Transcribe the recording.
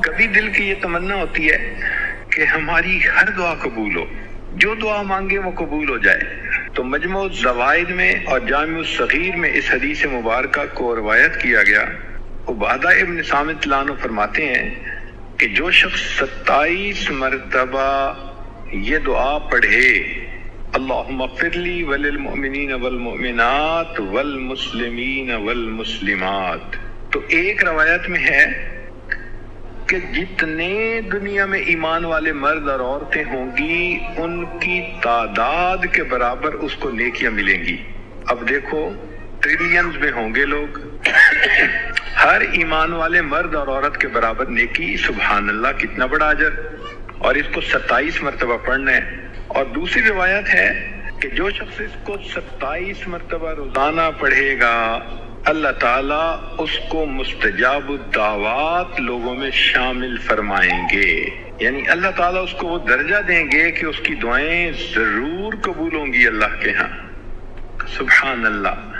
کبھی دل کی یہ تمنا ہوتی ہے کہ ہماری ہر دعا قبول ہو، جو دعا مانگے وہ قبول ہو جائے، تو مجموع الزوائد میں اور جامع الصغیر میں اس حدیث مبارکہ کو روایت کیا گیا۔ عبادہ ابن صامت اللہ عنہ فرماتے ہیں کہ جو شخص 27 مرتبہ یہ دعا پڑھے، اللہم اغفر لی وللمؤمنین والمؤمنات والمسلمین والمسلمات، تو ایک روایت میں ہے کہ جتنے دنیا میں ایمان والے مرد اور عورتیں ہوں گی ان کی تعداد کے برابر اس کو نیکیاں ملیں گی۔ اب دیکھو ٹریلینز میں ہوں گے لوگ، ہر ایمان والے مرد اور عورت کے برابر نیکی، سبحان اللہ کتنا بڑا اجر، اور اس کو 27 مرتبہ پڑھنا ہے۔ اور دوسری روایت ہے کہ جو شخص اس کو 27 مرتبہ روزانہ پڑھے گا اللہ تعالیٰ اس کو مستجاب الدعوات لوگوں میں شامل فرمائیں گے، یعنی اللہ تعالیٰ اس کو وہ درجہ دیں گے کہ اس کی دعائیں ضرور قبول ہوں گی اللہ کے ہاں۔ سبحان اللہ۔